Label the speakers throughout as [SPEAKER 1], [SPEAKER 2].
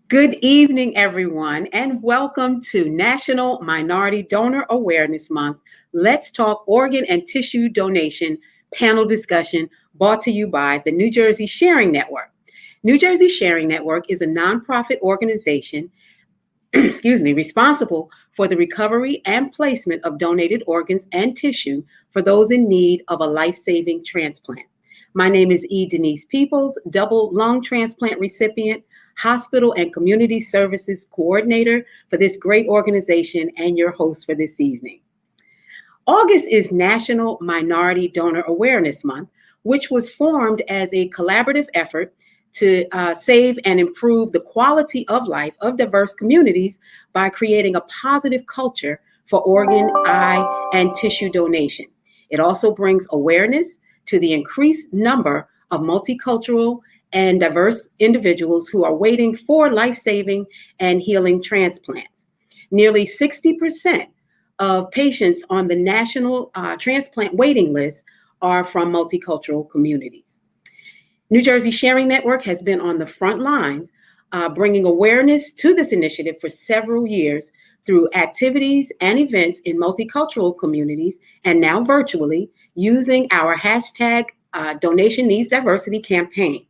[SPEAKER 1] Good evening, everyone, and welcome to National Minority Donor Awareness Month. Let's Talk Organ and Tissue Donation panel discussion brought to you by the New Jersey Sharing Network. New Jersey Sharing Network is a nonprofit organization responsible for the recovery and placement of donated organs and tissue for those in need of a life-saving transplant. My name is Denise Peoples, double lung transplant recipient, hospital and community services coordinator for this great organization, and your host for this evening. August is National Minority Donor Awareness Month, which was formed as a collaborative effort to save and improve the quality of life of diverse communities by creating a positive culture for organ, eye, and tissue donation. It also brings awareness to the increased number of multicultural and diverse individuals who are waiting for life-saving and healing transplants. Nearly 60% of patients on the national transplant waiting list are from multicultural communities. New Jersey Sharing Network has been on the front lines, bringing awareness to this initiative for several years through activities and events in multicultural communities, and now virtually, using our hashtag Donation Needs Diversity campaign.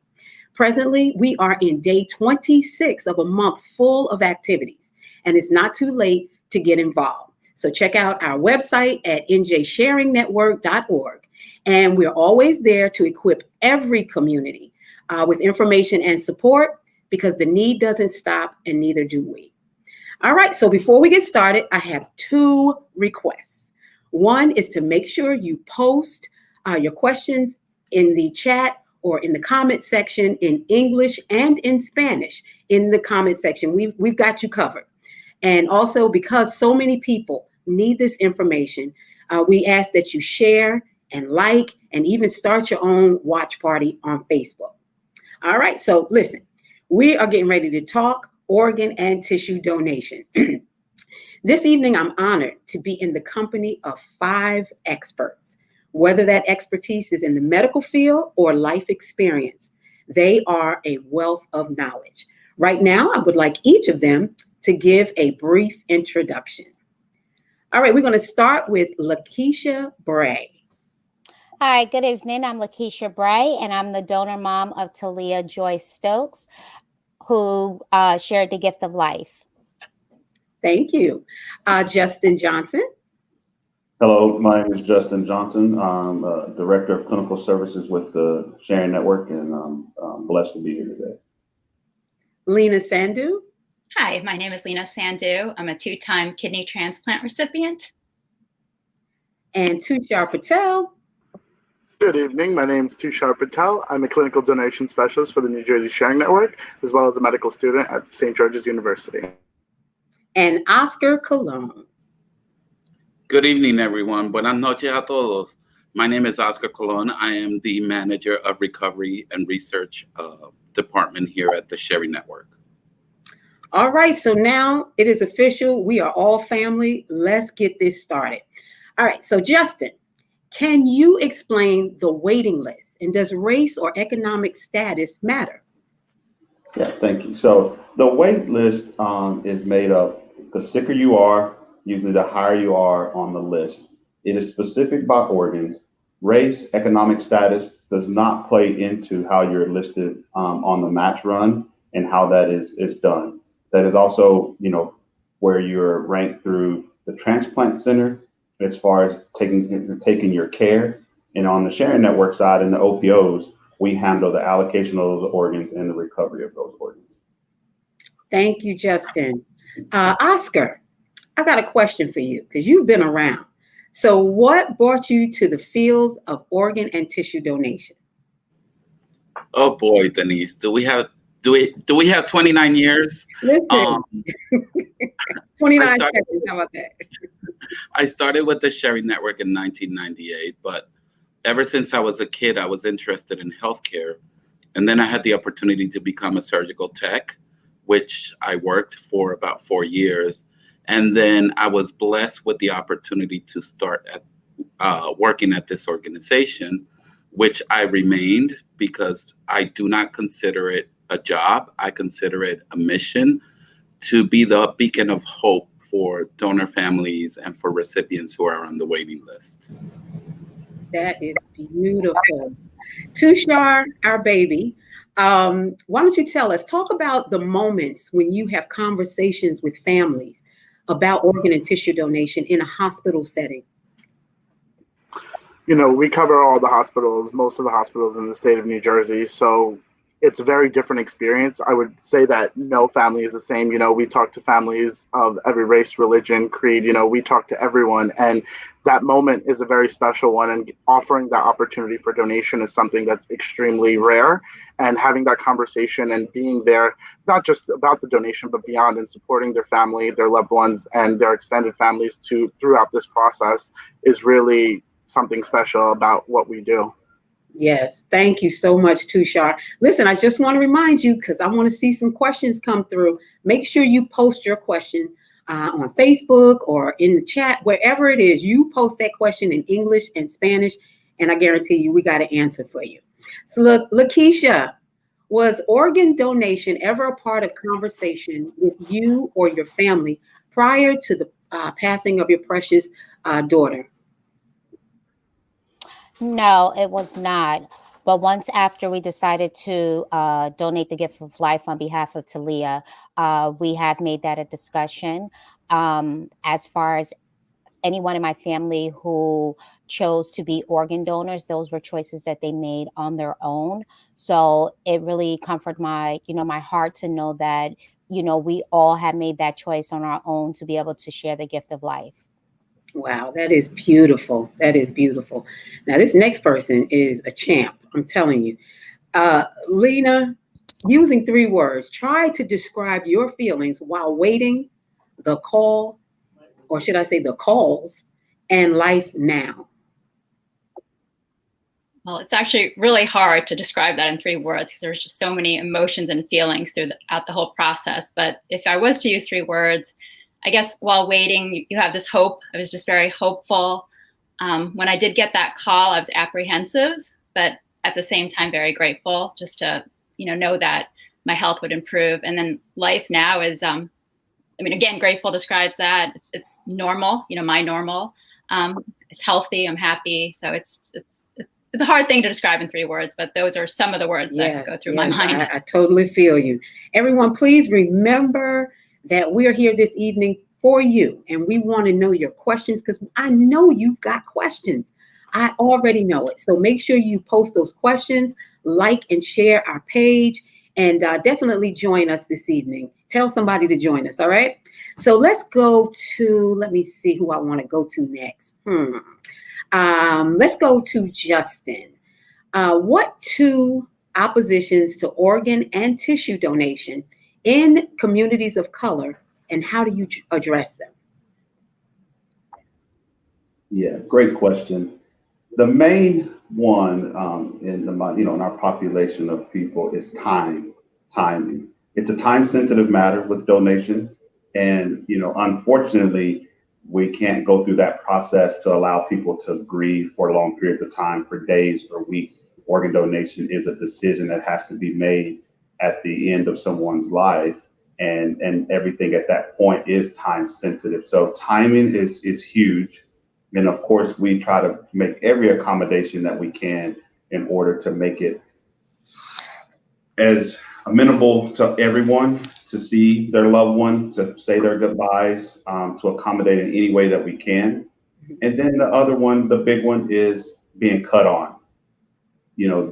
[SPEAKER 1] Presently, we are in day 26 of a month full of activities, and it's not too late to get involved. So check out our website at njsharingnetwork.org. And we're always there to equip every community with information and support, because the need doesn't stop and neither do we. All right, so before we get started, I have two requests. One is to make sure you post your questions in the chat or in the comment section in English and in Spanish in the comment section. We've got you covered. And also, because so many people need this information, we ask that you share and like and even start your own watch party on Facebook. All right, so listen, we are getting ready to talk organ and tissue donation. This evening, I'm honored to be in the company of 5 experts. Whether that expertise is in the medical field or life experience, they are a wealth of knowledge. Right now, I would like each of them to give a brief introduction. All right, we're going to start with Lakisha Bray.
[SPEAKER 2] Hi, good evening. I'm Lakisha Bray, and I'm the donor mom of Talea Joy Stokes, who shared the gift of life.
[SPEAKER 1] Thank you. Justin Johnson.
[SPEAKER 3] Hello, my name is Justin Johnson. I'm Director of Clinical Services with the Sharing Network, and I'm blessed to be here today.
[SPEAKER 1] Leena Sandhu.
[SPEAKER 4] Hi, my name is Leena Sandhu. I'm a 2-time kidney transplant recipient.
[SPEAKER 1] And Tushar Patel.
[SPEAKER 5] Good evening. My name is Tushar Patel. I'm a clinical donation specialist for the New Jersey Sharing Network, as well as a medical student at St. George's University.
[SPEAKER 1] And Oscar Colón.
[SPEAKER 6] Good evening, everyone. Buenas noches a todos. My name is Oscar Colón. I am the manager of Recovery and Research Department here at the Sharing Network.
[SPEAKER 1] All right, so now it is official. We are all family. Let's get this started. All right, so Justin, can you explain the waiting list, and does race or economic status matter?
[SPEAKER 3] Yeah, thank you. So the wait list is made up, the sicker you are, usually the higher you are on the list. It is specific by organs. Race, economic status does not play into how you're listed on the match run and how that is done. That is also, where you're ranked through the transplant center as far as taking your care. And on the Sharing Network side and the OPOs, we handle the allocation of those organs and the recovery of those organs.
[SPEAKER 1] Thank you, Justin. Oscar, I got a question for you because you've been around. So what brought you to the field of organ and tissue donation?
[SPEAKER 6] Oh boy, Denise, do we have 29 years?
[SPEAKER 1] Listen, 29 seconds, how about that?
[SPEAKER 6] I started with the Sharing Network in 1998, but ever since I was a kid, I was interested in healthcare. And then I had the opportunity to become a surgical tech, which I worked for about 4 years. And then I was blessed with the opportunity to start working at this organization, which I remained because I do not consider it a job. I consider it a mission to be the beacon of hope for donor families and for recipients who are on the waiting list.
[SPEAKER 1] That is beautiful. Tushar, our baby, why don't you talk about the moments when you have conversations with families about organ and tissue donation in a hospital setting?
[SPEAKER 5] You know, we cover all the hospitals, most of the hospitals in the state of New Jersey. So it's a very different experience. I would say that no family is the same. You know, we talk to families of every race, religion, creed. You know, we talk to everyone. And that moment is a very special one. And offering that opportunity for donation is something that's extremely rare. And having that conversation and being there, not just about the donation, but beyond, and supporting their family, their loved ones, and their extended families throughout this process is really something special about what we do.
[SPEAKER 1] Yes, thank you so much, Tushar. Listen, I just want to remind you, because I want to see some questions come through. Make sure you post your question on Facebook or in the chat, wherever it is. You post that question in English and Spanish, and I guarantee you we got an answer for you. So look, Lakisha, was organ donation ever a part of conversation with you or your family prior to the passing of your precious daughter?
[SPEAKER 2] No, it was not. But once after we decided to donate the gift of life on behalf of Talea, we have made that a discussion. As far as anyone in my family who chose to be organ donors, those were choices that they made on their own. So it really comforted my heart to know that, we all have made that choice on our own to be able to share the gift of life.
[SPEAKER 1] Wow, that is beautiful. That is beautiful. Now, this next person is a champ, I'm telling you. Leena, using 3 words, try to describe your feelings while waiting, the call, or should I say the calls, and life now.
[SPEAKER 4] Well, it's actually really hard to describe that in 3 words because there's just so many emotions and feelings throughout the whole process. But if I was to use 3 words, I guess while waiting, you have this hope. I was just very hopeful. When I did get that call, I was apprehensive, but at the same time, very grateful just to, know that my health would improve. And then life now is, again, grateful describes that. It's normal, my normal. It's healthy. I'm happy. So it's a hard thing to describe in 3 words, but those are some of the words that go through my mind.
[SPEAKER 1] I totally feel you. Everyone, please remember that we're here this evening for you, and we want to know your questions because I know you've got questions. I already know it. So make sure you post those questions, like and share our page, and definitely join us this evening. Tell somebody to join us, all right? So let's go to, let me see who I want to go to next. Let's go to Justin. What 2 oppositions to organ and tissue donation in communities of color, and how do you address them?
[SPEAKER 3] Yeah, great question. The main one in our population of people is timing. It's a time-sensitive matter with donation, and unfortunately, we can't go through that process to allow people to grieve for long periods of time, for days or weeks. Organ donation is a decision that has to be made at the end of someone's life, and everything at that point is time sensitive. So timing is huge. And of course, we try to make every accommodation that we can in order to make it as amenable to everyone to see their loved one, to say their goodbyes, to accommodate in any way that we can. And then the other one, the big one, is being cut on,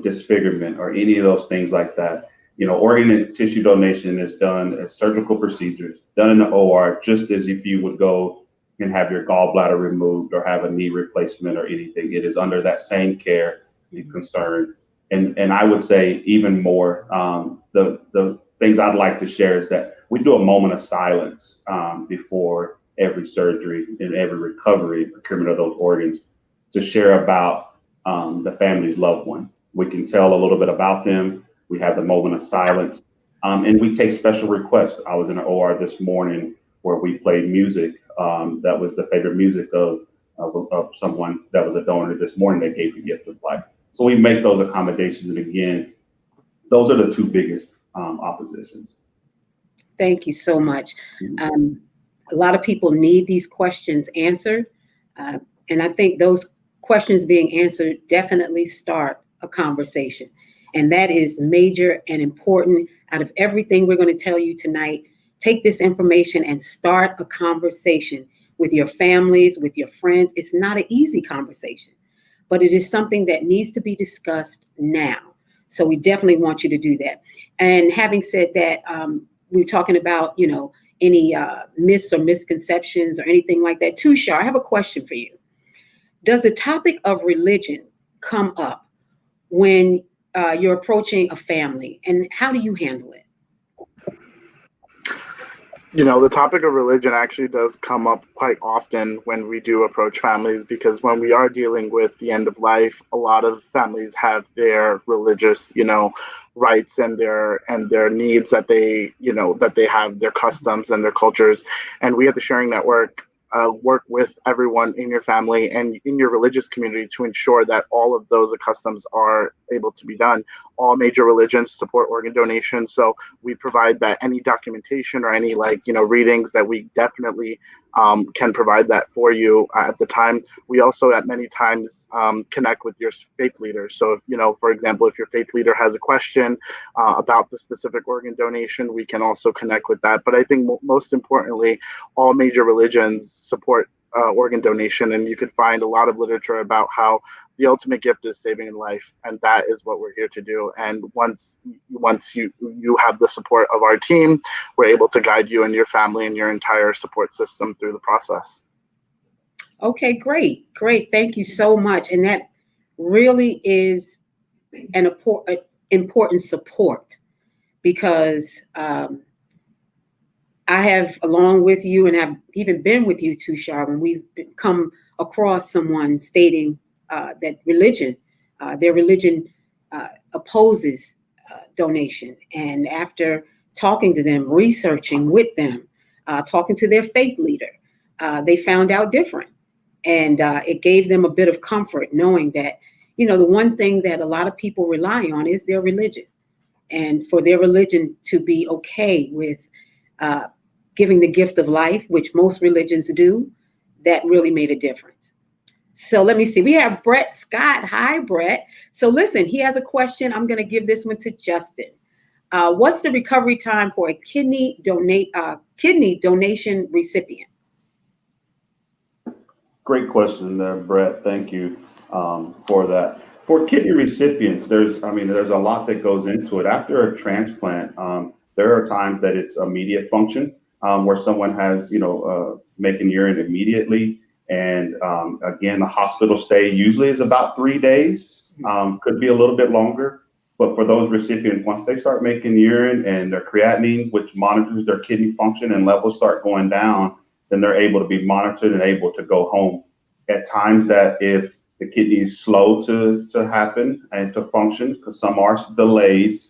[SPEAKER 3] disfigurement or any of those things like that. Organ and tissue donation is done as surgical procedures, done in the OR, just as if you would go and have your gallbladder removed or have a knee replacement or anything. It is under that same care and concern. And I would say even more, the things I'd like to share is that we do a moment of silence before every surgery and every recovery procurement of those organs to share about the family's loved one. We can tell a little bit about them. We have the moment of silence, and we take special requests. I was in an OR this morning where we played music that was the favorite music of someone that was a donor this morning that gave the gift of life. So we make those accommodations. And again, those are the 2 biggest oppositions.
[SPEAKER 1] Thank you so much. A lot of people need these questions answered. And I think those questions being answered definitely start a conversation. And that is major and important. Out of everything we're going to tell you tonight, take this information and start a conversation with your families, with your friends. It's not an easy conversation, but it is something that needs to be discussed now. So we definitely want you to do that. And having said that, we're talking about, any myths or misconceptions or anything like that. Tushar, I have a question for you. Does the topic of religion come up when you're approaching a family, and how do you handle it?
[SPEAKER 5] The topic of religion actually does come up quite often when we do approach families, because when we are dealing with the end of life, a lot of families have their religious, rights and their needs that they have, their customs and their cultures. And we at the Sharing Network work with everyone in your family and in your religious community to ensure that all of those customs are able to be done. All major religions support organ donation, so we provide that any documentation or any readings that we definitely can provide that for you at the time. We also at many times connect with your faith leader. So if, for example, if your faith leader has a question about the specific organ donation, we can also connect with that. But I think most importantly, all major religions support organ donation, and you could find a lot of literature about how the ultimate gift is saving a life, and that is what we're here to do. And once you have the support of our team, we're able to guide you and your family and your entire support system through the process.
[SPEAKER 1] Okay, great. Thank you so much. And that really is an important support, because I have, along with you, and I've even been with you, Tushar, when we've come across someone stating that their religion opposes donation. And after talking to them, researching with them, talking to their faith leader, they found out different. And it gave them a bit of comfort knowing that, the one thing that a lot of people rely on is their religion. And for their religion to be okay with giving the gift of life, which most religions do, that really made a difference. So let me see. We have Brett Scott. Hi, Brett. So listen, he has a question. I'm going to give this one to Justin. What's the recovery time for a kidney donation recipient?
[SPEAKER 3] Great question there, Brett. Thank you for that. For kidney recipients, there's a lot that goes into it. After a transplant, there are times that it's immediate function, where someone has, making urine immediately. And again, the hospital stay usually is about 3 days, could be a little bit longer. But for those recipients, once they start making urine and their creatinine, which monitors their kidney function, and levels start going down, then they're able to be monitored and able to go home. At times that if the kidney is slow to happen and to function, because some are delayed,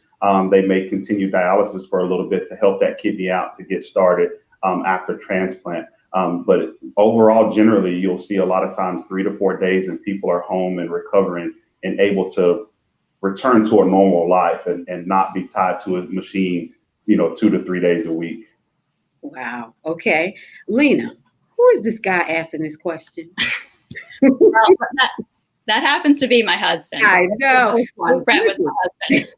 [SPEAKER 3] they may continue dialysis for a little bit to help that kidney out to get started after transplant. But overall, generally, you'll see a lot of times 3 to 4 days and people are home and recovering and able to return to a normal life and not be tied to a machine, 2 to 3 days a week.
[SPEAKER 1] Wow. Okay. Leena, who is this guy asking this question?
[SPEAKER 4] Well, that happens to be my husband.
[SPEAKER 1] I know.
[SPEAKER 4] Brett was my husband.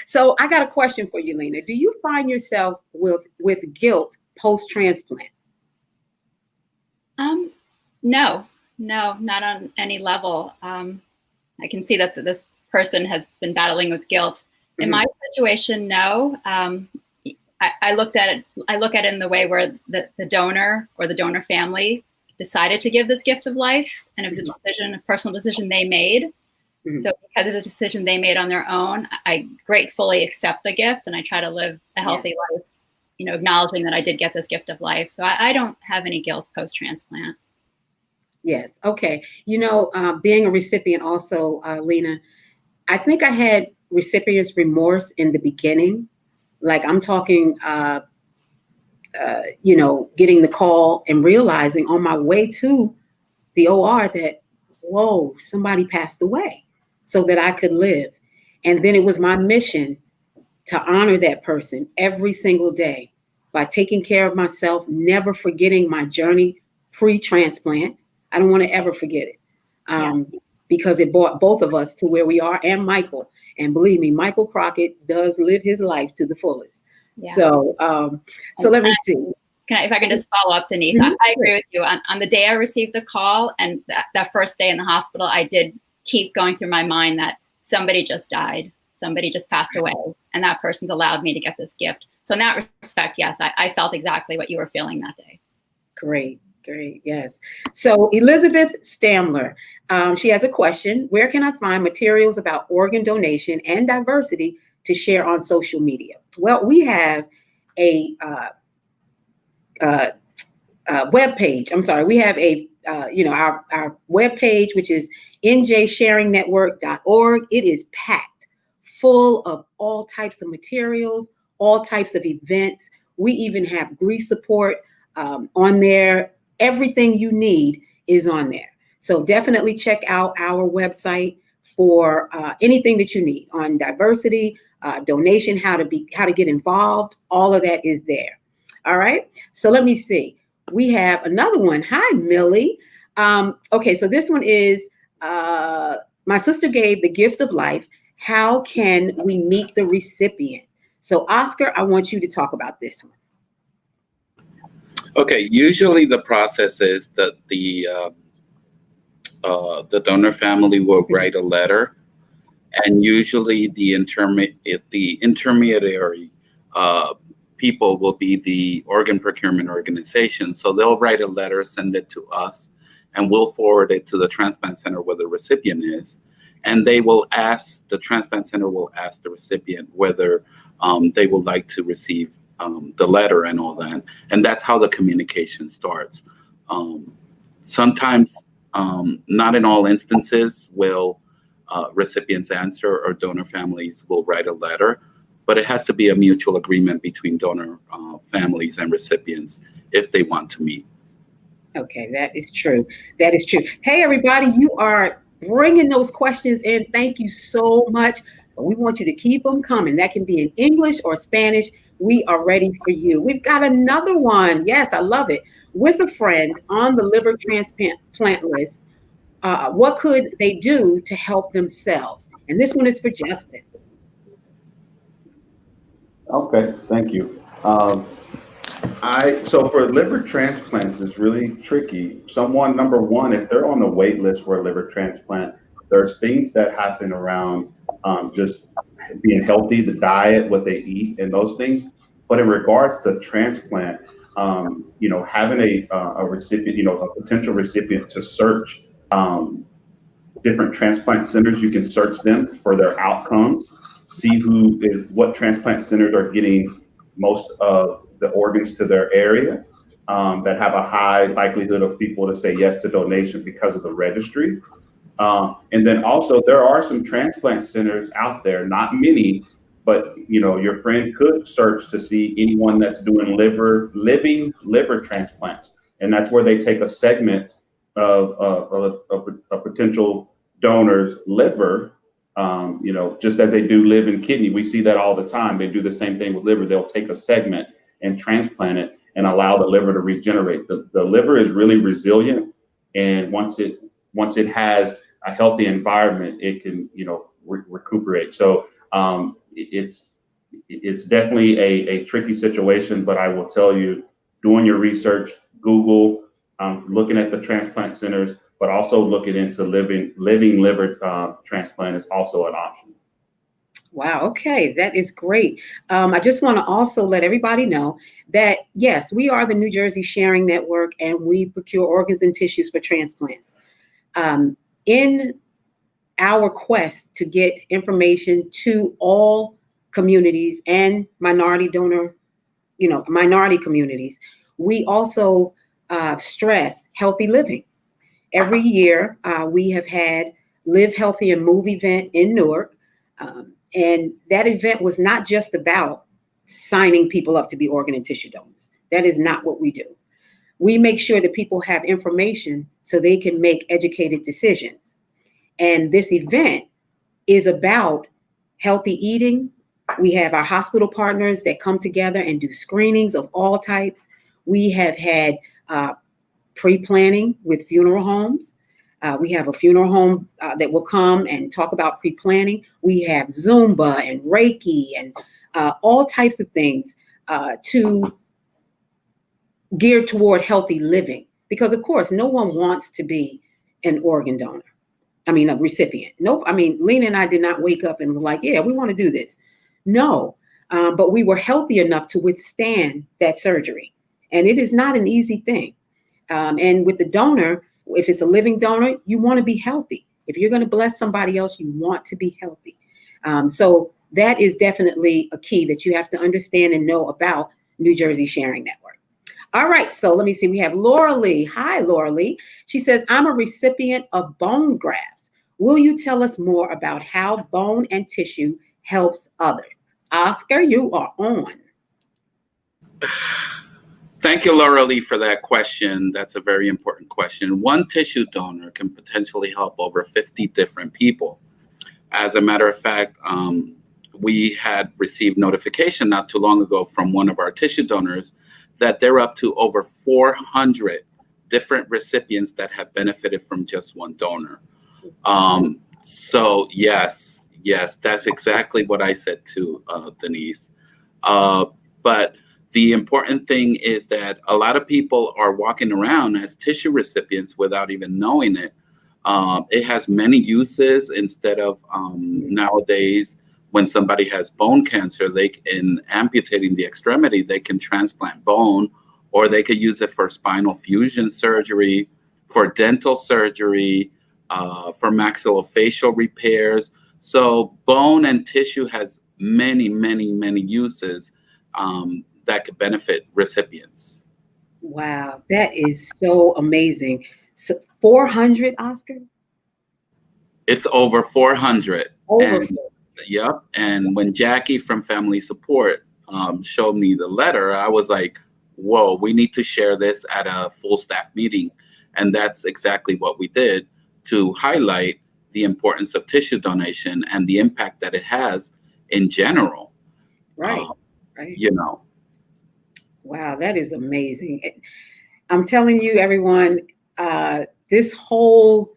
[SPEAKER 1] So I got a question for you, Leena. Do you find yourself with guilt post-transplant?
[SPEAKER 4] No, not on any level. I can see that this person has been battling with guilt. Mm-hmm. In my situation, no. I look at it in the way where the donor or the donor family decided to give this gift of life, and it was a personal decision they made. Mm-hmm. So because of the decision they made on their own, I gratefully accept the gift, and I try to live a healthy life, acknowledging that I did get this gift of life. So I don't have any guilt post-transplant.
[SPEAKER 1] Yes. Okay. Being a recipient also, Leena, I think I had recipient's remorse in the beginning. Like I'm talking, getting the call and realizing on my way to the OR that, whoa, somebody passed away so that I could live. And then it was my mission to honor that person every single day by taking care of myself, never forgetting my journey pre-transplant. I don't want to ever forget it because it brought both of us to where we are, and Michael. And believe me, Michael Crockett does live his life to the fullest.
[SPEAKER 4] Yeah.
[SPEAKER 1] So let me see.
[SPEAKER 4] If I can just follow up, Denise, I agree with you. On the day I received the call and that first day in the hospital, I did keep going through my mind that somebody just died, somebody just passed away, and that person's allowed me to get this gift. So in that respect, yes, I felt exactly what you were feeling that day.
[SPEAKER 1] Great, yes. So Elizabeth Stamler, she has a question. Where can I find materials about organ donation and diversity to share on social media? Well, we have a web page. I'm sorry, we have a our web page, which is njsharingnetwork.org. It is packed full of all types of materials, all types of events. We even have grief support on there. Everything you need is on there. So definitely check out our website for anything that you need on diversity, donation, how to get involved. All of that is there. All right. So let me see. We have another one. Hi, Millie. Okay, so this one is, my sister gave the gift of life. How can we meet the recipient? So Oscar, I want you to talk about this one.
[SPEAKER 6] Okay, usually the process is that the donor family will write a letter, and usually the intermediary people will be the organ procurement organization. So they'll write a letter, send it to us, and we'll forward it to the transplant center where the recipient is. And the transplant center will ask the recipient whether they would like to receive the letter and all that. And that's how the communication starts. Sometimes, not in all instances, will recipients answer, or donor families will write a letter, but it has to be a mutual agreement between donor families and recipients if they want to meet.
[SPEAKER 1] Okay, that is true. That is true. Hey, everybody, you are bringing those questions in. Thank you so much. We want you to keep them coming. That can be in English or Spanish. We are ready for you. We've got another one. Yes, I love it. With a friend on the liver transplant list, what could they do to help themselves? And this one is for Justin.
[SPEAKER 3] Okay, thank you. So for liver transplants, it's really tricky. Number one, if they're on the wait list for a liver transplant, there's things that happen around just being healthy, the diet, what they eat, and those things. But in regards to transplant, having a recipient, a potential recipient to search different transplant centers, you can search them for their outcomes, see what transplant centers are getting most of the organs to their area, that have a high likelihood of people to say yes to donation because of the registry. And then also there are some transplant centers out there, not many, but your friend could search to see anyone that's doing living liver transplants. And that's where they take a segment of a potential donor's liver, just as they do living kidney. We see that all the time. They do the same thing with liver. They'll take a segment and transplant it and allow the liver to regenerate. The liver is really resilient, and once it has a healthy environment, it can recuperate. So it's definitely a tricky situation, but I will tell you, doing your research, Google, looking at the transplant centers, but also looking into living liver transplant is also an option.
[SPEAKER 1] Wow. Okay. That is great. I just want to also let everybody know that, yes, we are the New Jersey Sharing Network, and we procure organs and tissues for transplants. In our quest to get information to all communities and minority communities, we also stress healthy living. Every year, we have had Live Healthy and Move event in Newark. And that event was not just about signing people up to be organ and tissue donors. That is not what we do. We make sure that people have information so they can make educated decisions. And this event is about healthy eating, We have our hospital partners that come together and do screenings of all types. We have had pre-planning with funeral homes. We have a funeral home that will come and talk about pre-planning. We have Zumba and Reiki and all types of things to geared toward healthy living. Because of course, no one wants to be an organ donor. I mean, a recipient. Nope. I mean, Leena and I did not wake up and like, yeah, we want to do this. No, but we were healthy enough to withstand that surgery. And it is not an easy thing. And with the donor, if it's a living donor, you want to be healthy. If you're going to bless somebody else, you want to be healthy. So that is definitely a key that you have to understand and know about New Jersey Sharing Network. All right, so let me see. We have Lauralee. Hi, Lauralee. She says, I'm a recipient of bone grafts. Will you tell us more about how bone and tissue helps others? Oscar, you are on.
[SPEAKER 6] Thank you, Lauralee, for that question. That's a very important question. One tissue donor can potentially help over 50 different people. As a matter of fact, we had received notification not too long ago from one of our tissue donors that they're up to over 400 different recipients that have benefited from just one donor. So yes, that's exactly what I said to Denise. But the important thing is that a lot of people are walking around as tissue recipients without even knowing it. It has many uses. Instead of nowadays, when somebody has bone cancer, in amputating the extremity, they can transplant bone, or they could use it for spinal fusion surgery, for dental surgery, for maxillofacial repairs. So bone and tissue has many, many, many uses that could benefit recipients.
[SPEAKER 1] Wow, that is so amazing. So 400, Oscar?
[SPEAKER 6] It's over 400.
[SPEAKER 1] Over.
[SPEAKER 6] Yep. And when Jackie from Family Support showed me the letter, I was like, whoa, we need to share this at a full staff meeting. And that's exactly what we did to highlight the importance of tissue donation and the impact that it has in general.
[SPEAKER 1] Right. Right.
[SPEAKER 6] You know.
[SPEAKER 1] Wow, that is amazing. I'm telling you, everyone, this whole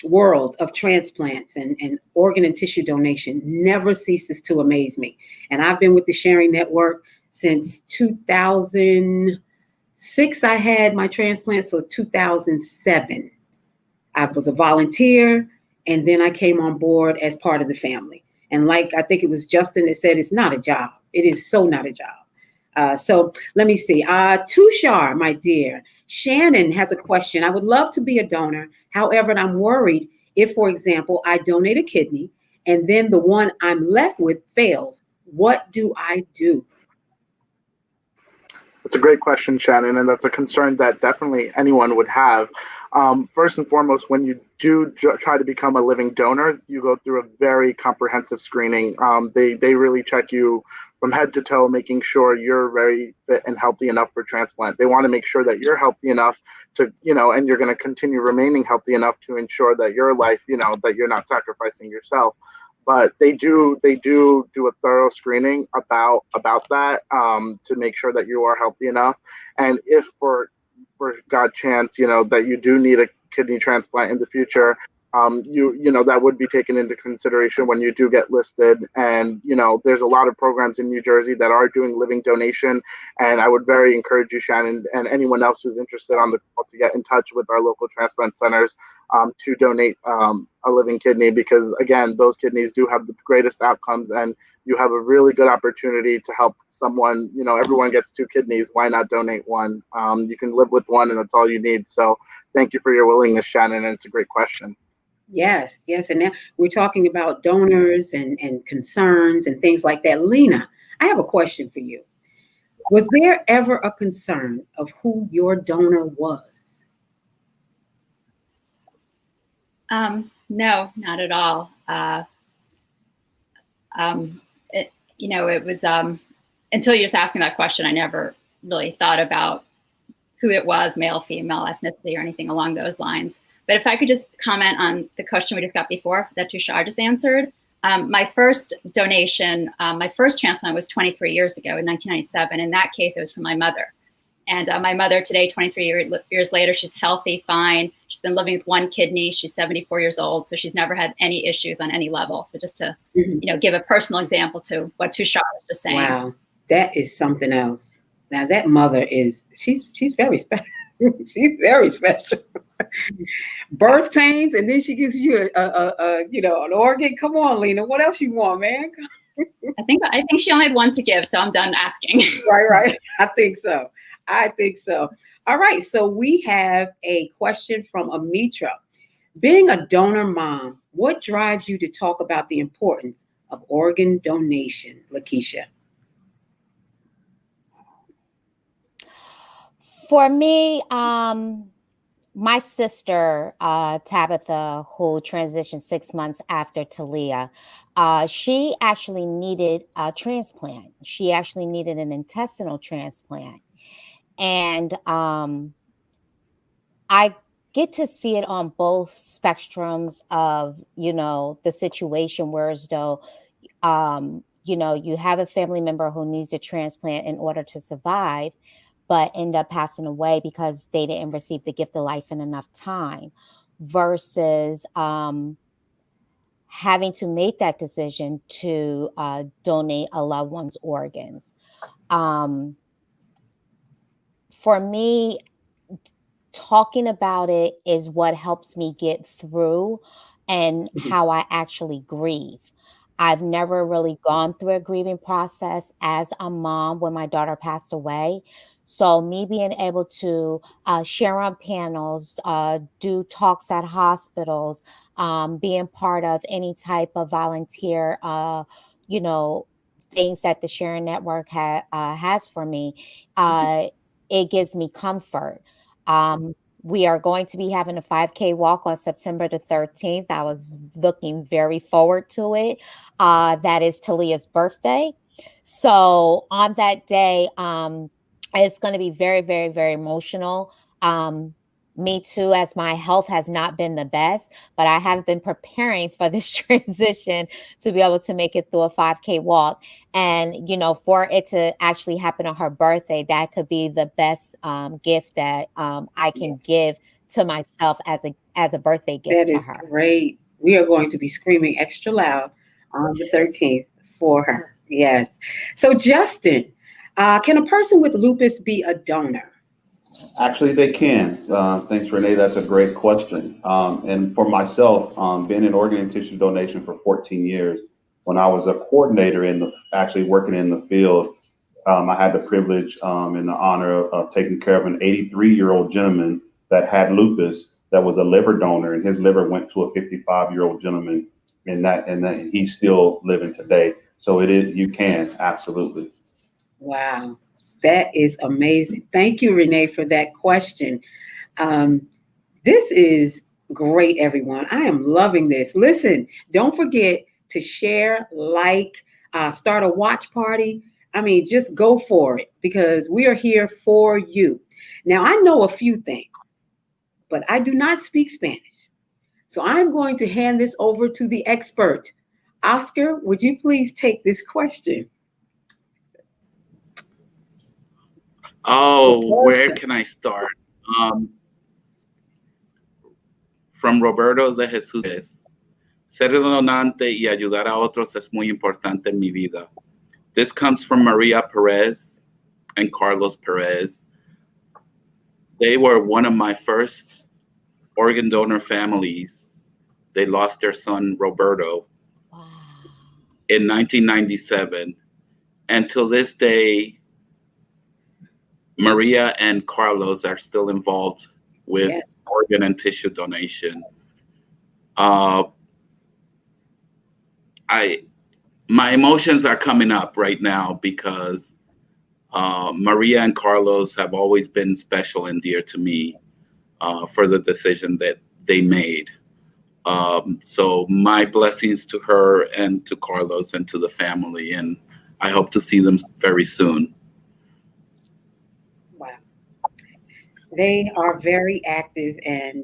[SPEAKER 1] world of transplants and organ and tissue donation never ceases to amaze me. And I've been with the Sharing Network since 2006. I had my transplant, so 2007. I was a volunteer, and then I came on board as part of the family. And like, I think it was Justin that said, it's not a job. It is so not a job. So let me see. Tushar, my dear, Shannon has a question. I would love to be a donor. However, I'm worried if, for example, I donate a kidney and then the one I'm left with fails. What do I do?
[SPEAKER 5] That's a great question, Shannon, and that's a concern that definitely anyone would have. First and foremost, when you do try to become a living donor, you go through a very comprehensive screening. They really check you from head to toe, making sure you're very fit and healthy enough for transplant. They want to make sure that you're healthy enough to, and you're going to continue remaining healthy enough to ensure that your life, that you're not sacrificing yourself. But they do a thorough screening about that to make sure that you are healthy enough. And if for God chance, that you do need a kidney transplant in the future, that would be taken into consideration when you do get listed. And, there's a lot of programs in New Jersey that are doing living donation. And I would very encourage you, Shannon, and anyone else who's interested on the call to get in touch with our local transplant centers to donate a living kidney, because, again, those kidneys do have the greatest outcomes, and you have a really good opportunity to help someone. Everyone gets 2 kidneys. Why not donate one? You can live with one, and that's all you need. So thank you for your willingness, Shannon, and it's a great question.
[SPEAKER 1] Yes. And now we're talking about donors and concerns and things like that. Leena, I have a question for you. Was there ever a concern of who your donor was?
[SPEAKER 4] No, not at all. It was until you just asked me that question, I never really thought about who it was, male, female, ethnicity, or anything along those lines. But if I could just comment on the question we just got before that Tushar just answered, My first donation, my first transplant was 23 years ago in 1997. In that case, it was from my mother. And my mother today, 23 years later, she's healthy, fine. She's been living with one kidney. She's 74 years old, so she's never had any issues on any level. So just to, give a personal example to what Tushar was just saying.
[SPEAKER 1] Wow, that is something else. Now that mother she's very special. She's very special. Birth pains, and then she gives you an organ. Come on, Leena, what else you want, man?
[SPEAKER 4] I think she only had one to give, so I'm done asking.
[SPEAKER 1] Right. I think so. All right, so we have a question from Amitra. Being a donor mom, what drives you to talk about the importance of organ donation, Lakisha?
[SPEAKER 2] For me, my sister, Tabitha, who transitioned 6 months after Talea, she actually needed a transplant. She actually needed an intestinal transplant. And I get to see it on both spectrums of, the situation, whereas though, you have a family member who needs a transplant in order to survive, but end up passing away because they didn't receive the gift of life in enough time, versus having to make that decision to donate a loved one's organs. For me, talking about it is what helps me get through and how I actually grieve. I've never really gone through a grieving process as a mom when my daughter passed away. So me being able to share on panels, do talks at hospitals, being part of any type of volunteer, things that the Sharing Network has for me, it gives me comfort. We are going to be having a 5K walk on September the 13th. I was looking very forward to it. That is Talea's birthday. So on that day, it's going to be very, very, very emotional. Me too, as my health has not been the best, but I have been preparing for this transition to be able to make it through a 5K walk. And, for it to actually happen on her birthday, that could be the best gift that I can give to myself as a birthday gift to her.
[SPEAKER 1] That is great. We are going to be screaming extra loud on the 13th for her. Yes. So Justin, can a person with lupus be a donor?
[SPEAKER 3] Actually, they can. Thanks, Renee. That's a great question. And for myself, being in organ and tissue donation for 14 years, when I was a coordinator actually working in the field, I had the privilege and the honor of taking care of an 83-year-old gentleman that had lupus, that was a liver donor, and his liver went to a 55-year-old gentleman, and that he's still living today. So you can, absolutely.
[SPEAKER 1] Wow. That is amazing. Thank you, Renee, for that question. This is great, everyone. I am loving this. Listen, don't forget to share, start a watch party. Just go for it, because we are here for you. Now, I know a few things, but I do not speak Spanish. So I'm going to hand this over to the expert. Oscar, would you please take this question?
[SPEAKER 6] Oh, where can I start? From Roberto de Jesus. Ser donante y ayudar a otros es muy importante en mi vida. This comes from Maria Perez and Carlos Perez. They were one of my first organ donor families. They lost their son, Roberto, in 1997. And till this day, Maria and Carlos are still involved with organ and tissue donation. My emotions are coming up right now because Maria and Carlos have always been special and dear to me for the decision that they made. So my blessings to her and to Carlos and to the family, and I hope to see them very soon.
[SPEAKER 1] Wow. They are very active, and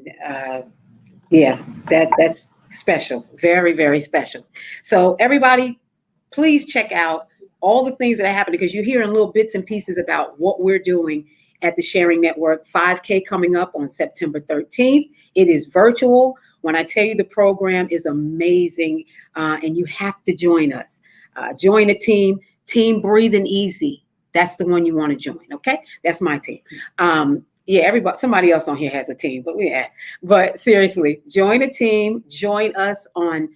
[SPEAKER 1] that's special, very, very special. So everybody, please check out all the things that are happening, because you're hearing little bits and pieces about what we're doing at the Sharing Network. 5K coming up on September 13th. It is virtual. When I tell you the program is amazing, and you have to join us. Join a team, Team Breathing Easy. That's the one you want to join, okay? That's my team. Yeah, everybody, somebody else on here has a team, but seriously, join a team, join us on,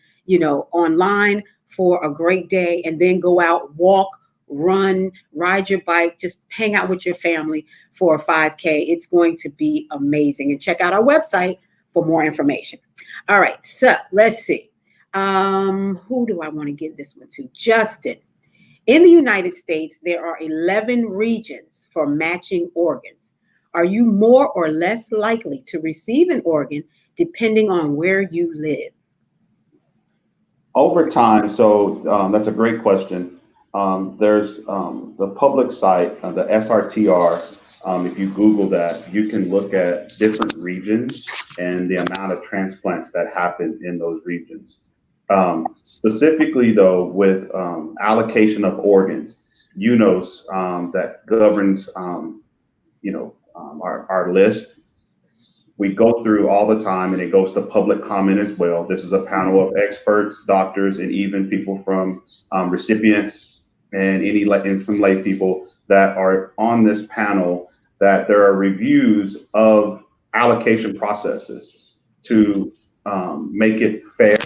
[SPEAKER 1] online for a great day, and then go out, walk, run, ride your bike, just hang out with your family for a 5K. It's going to be amazing. And check out our website for more information. All right, so let's see. Who do I want to give this one to? Justin. In the United States, there are 11 regions for matching organs. Are you more or less likely to receive an organ depending on where you live?
[SPEAKER 3] Over time, so that's a great question. There's the public site, the SRTR. If you Google that, you can look at different regions and the amount of transplants that happen in those regions. Specifically, though, with allocation of organs, UNOS that governs, our list. We go through all the time, and it goes to public comment as well. This is a panel of experts, doctors, and even people from recipients and some lay people that are on this panel, that there are reviews of allocation processes to make it fair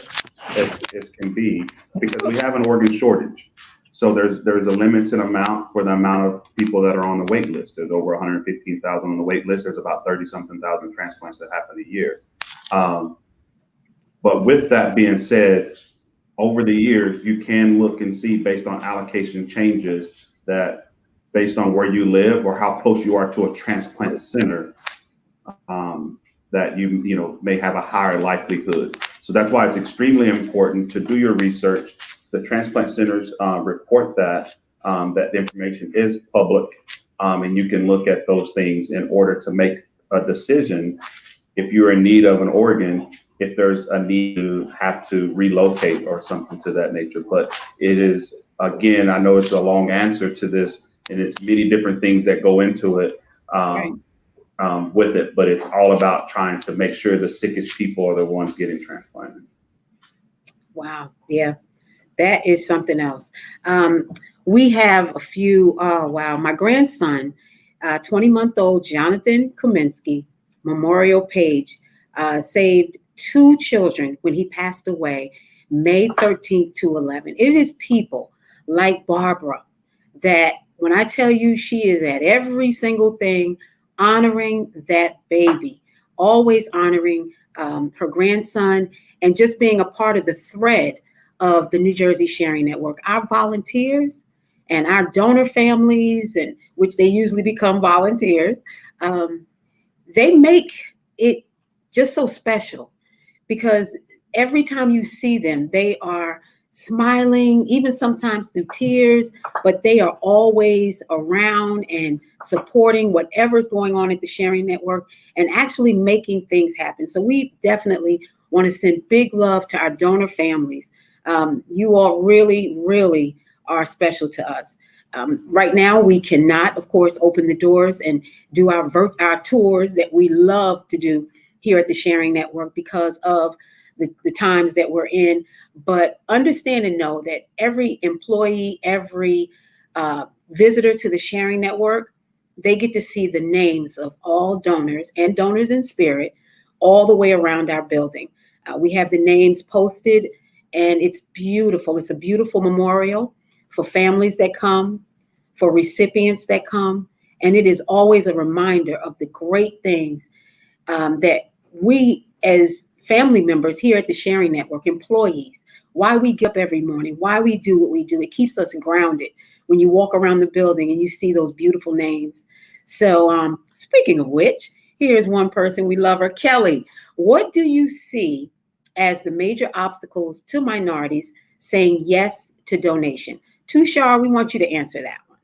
[SPEAKER 3] as can be, because we have an organ shortage. So there's a limited amount for the amount of people that are on the wait list. There's over 115,000 on the wait list. There's about 30-something thousand transplants that happen a year. But with that being said, over the years, you can look and see, based on allocation changes, that based on where you live or how close you are to a transplant center, that you may have a higher likelihood. So that's why it's extremely important to do your research. The transplant centers report that the information is public, and you can look at those things in order to make a decision if you're in need of an organ, if there's a need to have to relocate or something to that nature. But it is, again, I know it's a long answer to this, and it's many different things that go into it. Right. With it, but it's all about trying to make sure the sickest people are the ones getting transplanted.
[SPEAKER 1] Wow. Yeah, that is something else. We have a few, my grandson, 20-month-old Jonathan Kaminsky, memorial page, saved 2 children when he passed away, May 13th to 11. It is people like Barbara that, when I tell you, she is at every single thing, honoring that baby, always honoring her grandson, and just being a part of the thread of the New Jersey Sharing Network. Our volunteers and our donor families, and which they usually become volunteers, they make it just so special, because every time you see them, they are smiling, even sometimes through tears, but they are always around and supporting whatever's going on at the Sharing Network and actually making things happen. So we definitely want to send big love to our donor families. You all really, really are special to us. Right now, we cannot, of course, open the doors and do our tours that we love to do here at the Sharing Network because of the times that we're in. But understand and know that every employee, every visitor to the Sharing Network, they get to see the names of all donors and donors in spirit all the way around our building. We have the names posted, and it's beautiful. It's a beautiful memorial for families that come, for recipients that come. And it is always a reminder of the great things that we as family members here at the Sharing Network, employees, why we get up every morning, why we do what we do. It keeps us grounded when you walk around the building and you see those beautiful names. So speaking of which, here's one person, we love her. Kelly, what do you see as the major obstacles to minorities saying yes to donation? Tushar, we want you to answer that one.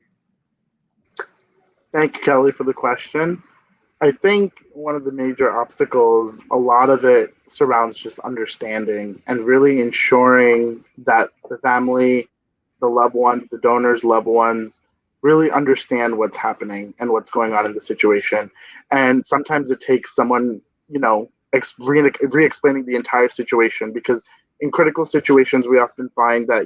[SPEAKER 5] Thank you, Kelly, for the question. I think one of the major obstacles, a lot of it surrounds just understanding and really ensuring that the family, the loved ones, the donors' loved ones really understand what's happening and what's going on in the situation. And sometimes it takes someone, re-explaining the entire situation, because in critical situations, we often find that,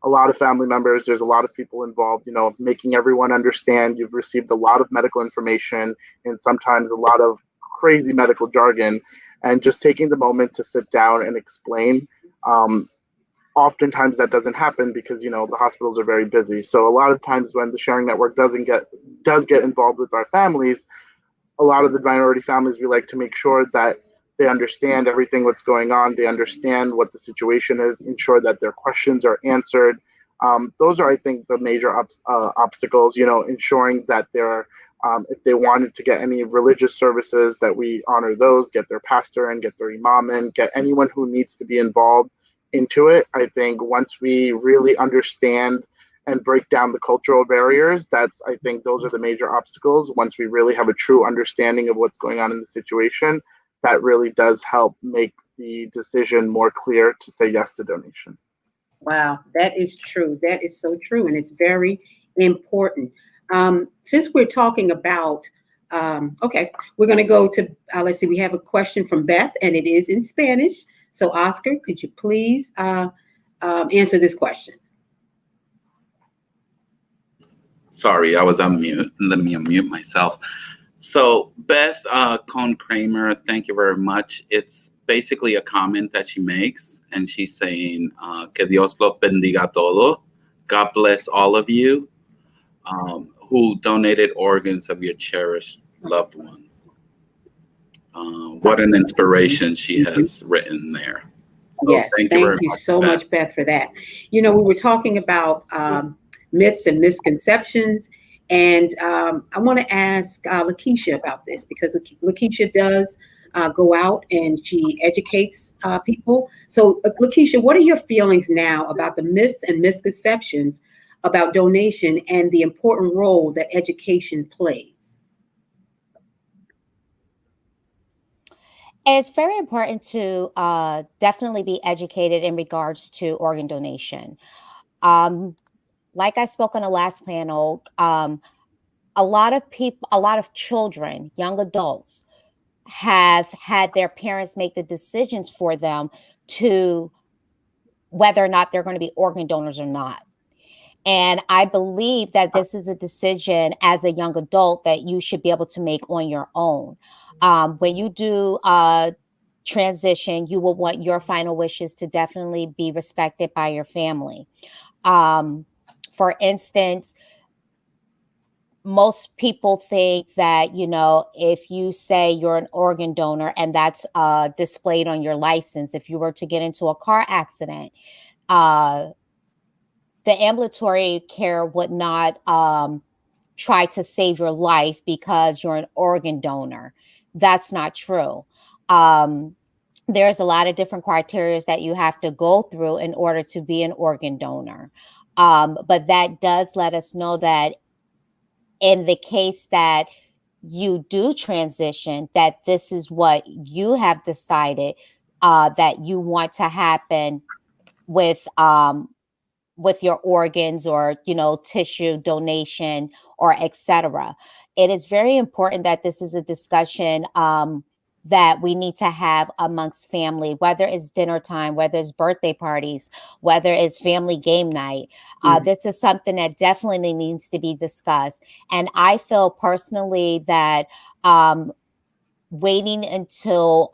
[SPEAKER 5] a lot of family members, there's a lot of people involved, making everyone understand you've received a lot of medical information and sometimes a lot of crazy medical jargon, and just taking the moment to sit down and explain. Oftentimes that doesn't happen because, the hospitals are very busy. So a lot of times when the sharing network does get involved with our families, a lot of the minority families, we like to make sure that they understand everything what's going on. They understand what the situation is, ensure that their questions are answered. Those are, I think, the major obstacles, ensuring that they're, if they wanted to get any religious services, that we honor those, get their pastor and get their imam in, get anyone who needs to be involved into it. I think once we really understand and break down the cultural barriers, I think those are the major obstacles. Once we really have a true understanding of what's going on in the situation, that really does help make the decision more clear to say yes to donation.
[SPEAKER 1] Wow, that is true. That is so true. And it's very important. Since we're talking about, okay, we're going to go to, let's see, we have a question from Beth, and it is in Spanish. So Oscar, could you please answer this question?
[SPEAKER 6] Sorry, I was on mute. Let me unmute myself. So Beth Cohn-Kramer, thank you very much. It's basically a comment that she makes, and she's saying, que Dios los bendiga a todos. God bless all of you who donated organs of your cherished loved ones. What an inspiration she has written there. So
[SPEAKER 1] yes, thank you so much, Beth, for that. We were talking about myths and misconceptions. And I want to ask Lakisha about this, because Lakisha does go out and she educates people. So Lakisha, what are your feelings now about the myths and misconceptions about donation and the important role that education plays?
[SPEAKER 2] It's very important to definitely be educated in regards to organ donation. Like I spoke on the last panel, a lot of children, young adults, have had their parents make the decisions for them to whether or not they're going to be organ donors or not. And I believe that this is a decision as a young adult that you should be able to make on your own. When you do transition, you will want your final wishes to definitely be respected by your family. For instance, most people think that, if you say you're an organ donor and that's displayed on your license, if you were to get into a car accident, the ambulatory care would not try to save your life because you're an organ donor. That's not true. There's a lot of different criteria that you have to go through in order to be an organ donor. But that does let us know that in the case that you do transition, that this is what you have decided that you want to happen with your organs or, tissue donation or etc. It is very important that this is a discussion that we need to have amongst family, whether it's dinner time, whether it's birthday parties, whether it's family game night. This is something that definitely needs to be discussed. And I feel personally that waiting until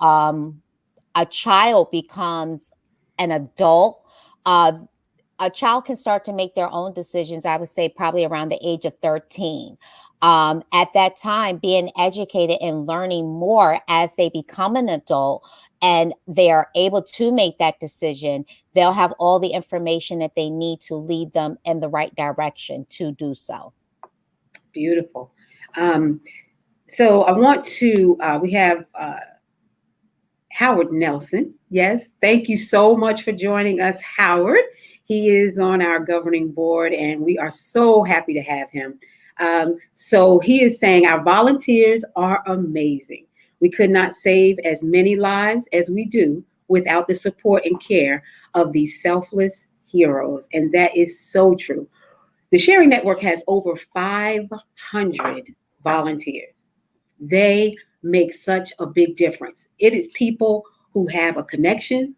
[SPEAKER 2] a child becomes an adult, a child can start to make their own decisions, I would say probably around the age of 13. At that time, being educated and learning more as they become an adult and they are able to make that decision, they'll have all the information that they need to lead them in the right direction to do so.
[SPEAKER 1] Beautiful. So I want to, we have Howard Nelson. Yes, thank you so much for joining us, Howard. He is on our governing board, and we are so happy to have him. So he is saying our volunteers are amazing. We could not save as many lives as we do without the support and care of these selfless heroes. And that is so true. The Sharing Network has over 500 volunteers. They make such a big difference. It is people who have a connection,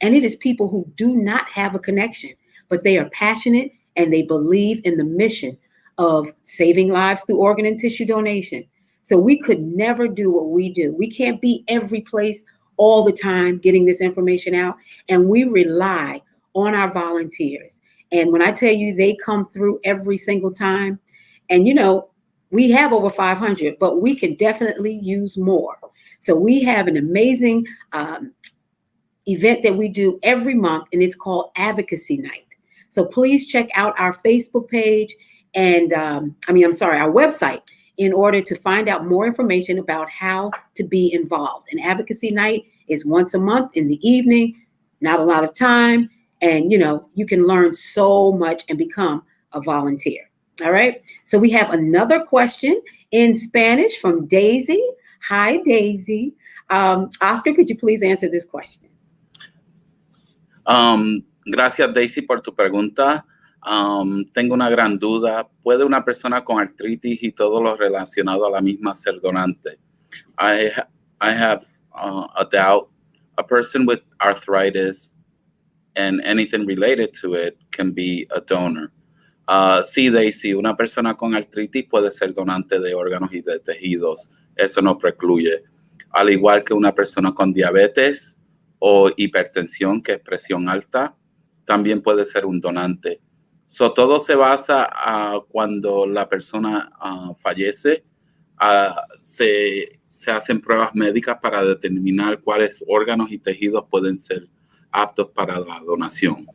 [SPEAKER 1] and it is people who do not have a connection, but they are passionate and they believe in the mission of saving lives through organ and tissue donation. So we could never do what we do. We can't be every place all the time getting this information out, and we rely on our volunteers. And when I tell you they come through every single time, and you know, we have over 500, but we can definitely use more. So we have an amazing event that we do every month, and it's called Advocacy Night. So please check out our Facebook page and our website in order to find out more information about how to be involved. And Advocacy Night is once a month in the evening, not a lot of time. And, you know, you can learn so much and become a volunteer. All right. So we have another question in Spanish from Daisy. Hi, Daisy. Oscar, could you please answer this question?
[SPEAKER 6] Gracias, Daisy, por tu pregunta. Tengo una gran duda. ¿Puede una persona con artritis y todo lo relacionado a la misma ser donante? I have a doubt. A person with arthritis and anything related to it can be a donor. Sí, Daisy, una persona con artritis puede ser donante de órganos y de tejidos. Eso no precluye. Al igual que una persona con diabetes o hipertensión, que es presión alta, también puede ser un donante. So, todo se basa cuando la persona fallece, se hacen pruebas médicas para determinar cuáles órganos y tejidos pueden ser aptos para la donación.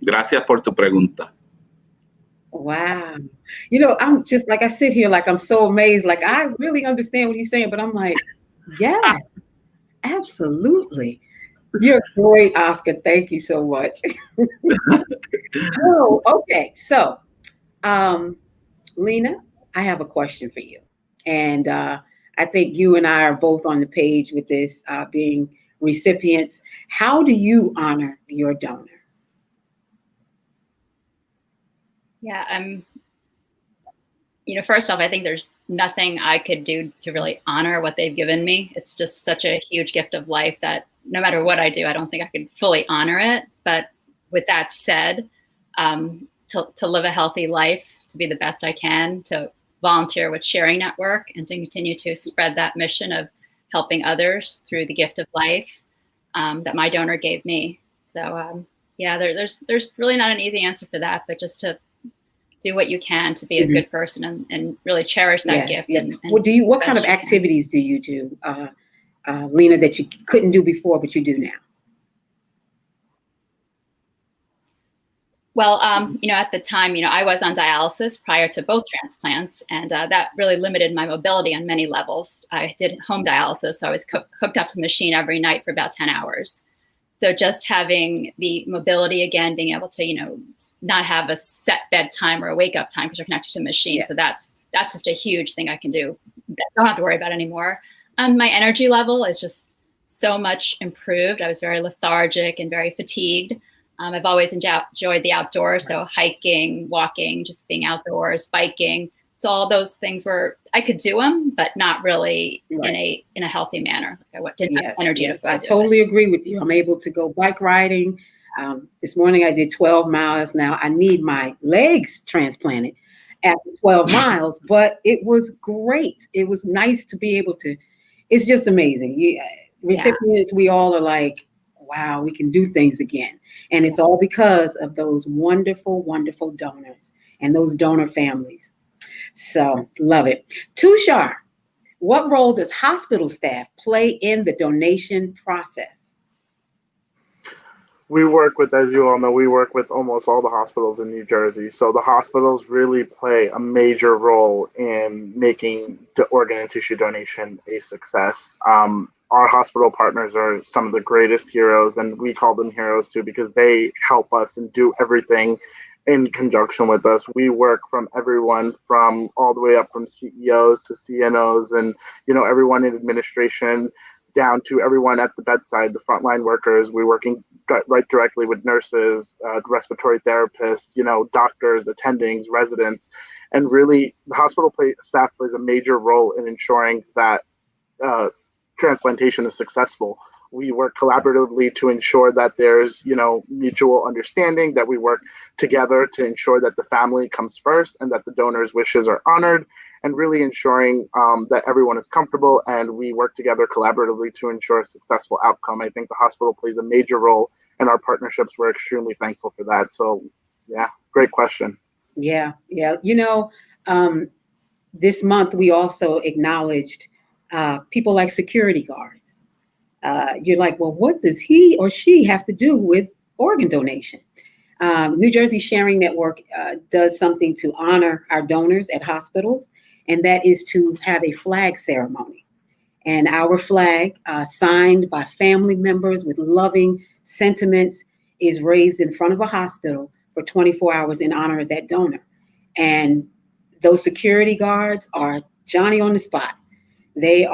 [SPEAKER 6] Gracias por tu pregunta.
[SPEAKER 1] Wow. You know, I'm just like, I sit here like I'm so amazed. Like, I really understand what he's saying, but I'm like, yeah, absolutely. You're great, Oscar. Thank you so much. Oh, okay. So, Leena, I have a question for you. And I think you and I are both on the page with this, being recipients. How do you honor your donor?
[SPEAKER 4] Yeah, you know, first off, I think there's nothing I could do to really honor what they've given me. It's just such a huge gift of life that no matter what I do, I don't think I could fully honor it. But with that said, to live a healthy life, to be the best I can, to volunteer with Sharing Network, and to continue to spread that mission of helping others through the gift of life that my donor gave me. So yeah, there's really not an easy answer for that, but just to do what you can to be a good person and really cherish that gift.
[SPEAKER 1] Yes.
[SPEAKER 4] And
[SPEAKER 1] what kind of activities do you do, Leena, that you couldn't do before, but you do now?
[SPEAKER 4] Well, you know, at the time, you know, I was on dialysis prior to both transplants, and that really limited my mobility on many levels. I did home dialysis, so I was hooked up to the machine every night for about 10 hours. So just having the mobility again, being able to, you know, not have a set bedtime or a wake up time because you're connected to the machine. Yeah. So that's just a huge thing I can do. I don't have to worry about anymore. My energy level is just so much improved. I was very lethargic and very fatigued. I've always enjoyed the outdoors, so hiking, walking, just being outdoors, biking. So all those things I could do them, but not really in a healthy manner. I didn't have energy.
[SPEAKER 1] Yes, I totally agree with you. I'm able to go bike riding. This morning I did 12 miles. Now I need my legs transplanted after 12 miles, but it was great. It was nice to be able to. It's just amazing. Recipients, we all are like, wow, we can do things again. And it's all because of those wonderful, wonderful donors and those donor families. So love it. Tushar, what role does hospital staff play in the donation process?
[SPEAKER 5] We work with, as you all know, we work with almost all the hospitals in New Jersey. So the hospitals really play a major role in making the organ and tissue donation a success. Our hospital partners are some of the greatest heroes, and we call them heroes too, because they help us and do everything in conjunction with us. We work from everyone from all the way up from CEOs to CNOs and, everyone in administration down to everyone at the bedside, the frontline workers. We're working right directly with nurses, respiratory therapists, doctors, attendings, residents. And really, the hospital staff plays a major role in ensuring that transplantation is successful. We work collaboratively to ensure that there's, mutual understanding, that we work together to ensure that the family comes first and that the donor's wishes are honored, and really ensuring that everyone is comfortable, and we work together collaboratively to ensure a successful outcome. I think the hospital plays a major role in our partnerships. We're extremely thankful for that. So, yeah, great question.
[SPEAKER 1] Yeah. This month we also acknowledged people like security guards. You're like, well, what does he or she have to do with organ donation? New Jersey Sharing Network does something to honor our donors at hospitals, and that is to have a flag ceremony. And our flag, signed by family members with loving sentiments, is raised in front of a hospital for 24 hours in honor of that donor. And those security guards are Johnny on the spot. They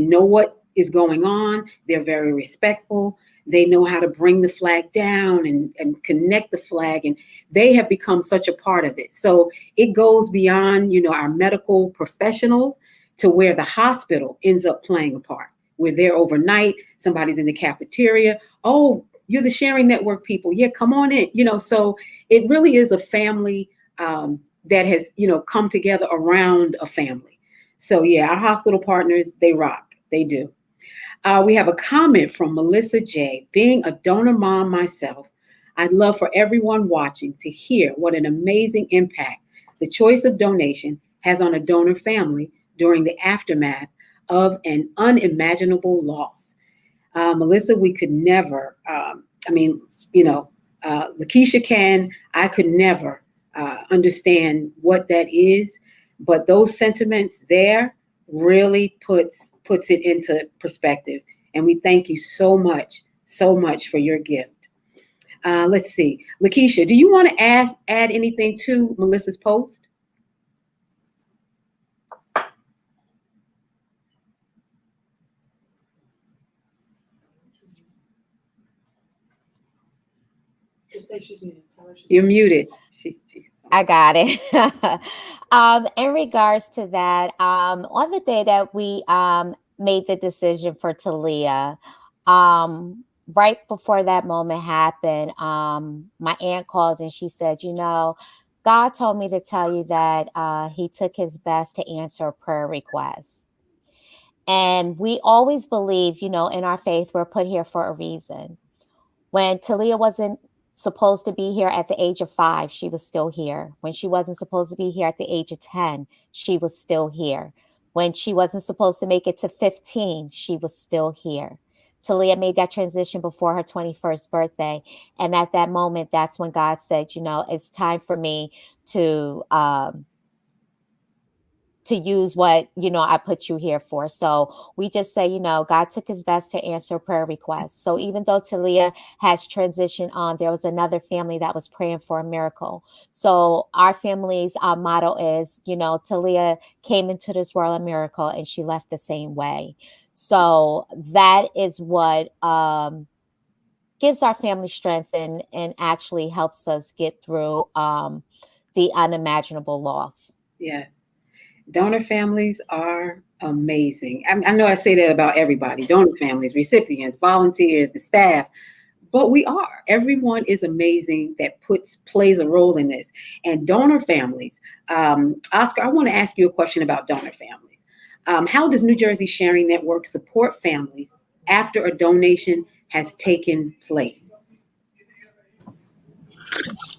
[SPEAKER 1] know what is going on. They're very respectful. They know how to bring the flag down and connect the flag, and they have become such a part of it. So it goes beyond, our medical professionals to where the hospital ends up playing a part. We're there overnight. Somebody's in the cafeteria. Oh, you're the Sharing Network people. Yeah, come on in. So it really is a family that has, come together around a family. So yeah, our hospital partners, they rock. They do. We have a comment from Melissa J. Being a donor mom myself, I'd love for everyone watching to hear what an amazing impact the choice of donation has on a donor family during the aftermath of an unimaginable loss. Melissa, we could never, Lakisha can, I could never understand what that is, but those sentiments there really puts it into perspective. And we thank you so much for your gift. Let's see. Lakisha, do you want to add anything to Melissa's post? Just say she's muted. You're muted.
[SPEAKER 2] I got it. In regards to that, on the day that we made the decision for Talea, right before that moment happened, my aunt called and she said, God told me to tell you that he took his best to answer a prayer request. And we always believe, in our faith, we're put here for a reason. When Talea wasn't supposed to be here at the age of 5, she was still here. When she wasn't supposed to be here at the age of 10, she was still here. When she wasn't supposed to make it to 15, she was still here. Talea made that transition before her 21st birthday. And at that moment, that's when God said, it's time for me to use what, I put you here for. So we just say, God took his best to answer prayer requests. So even though Talea has transitioned on, there was another family that was praying for a miracle. So our family's motto is, Talea came into this world a miracle and she left the same way. So that is what gives our family strength and actually helps us get through the unimaginable loss.
[SPEAKER 1] Yes. Donor families are amazing. I know I say that about everybody, donor families, recipients, volunteers, the staff, but everyone is amazing that plays a role in this. And donor families, Oscar, I want to ask you a question about donor families. How does New Jersey Sharing Network support families after a donation has taken place?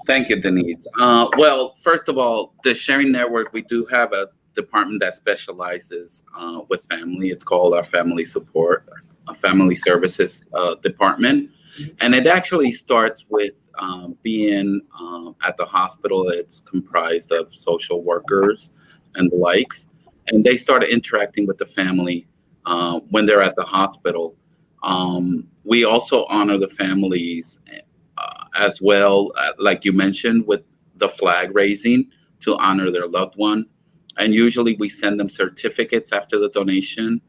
[SPEAKER 6] Thank you, Denise. Well, first of all, the Sharing Network, we do have a department that specializes with family. It's called our Family Support, Family Services Department. And it actually starts with being at the hospital. It's comprised of social workers and the likes. And they started interacting with the family when they're at the hospital. We also honor the families as well, like you mentioned, with the flag raising to honor their loved one. And usually we send them certificates after the donation,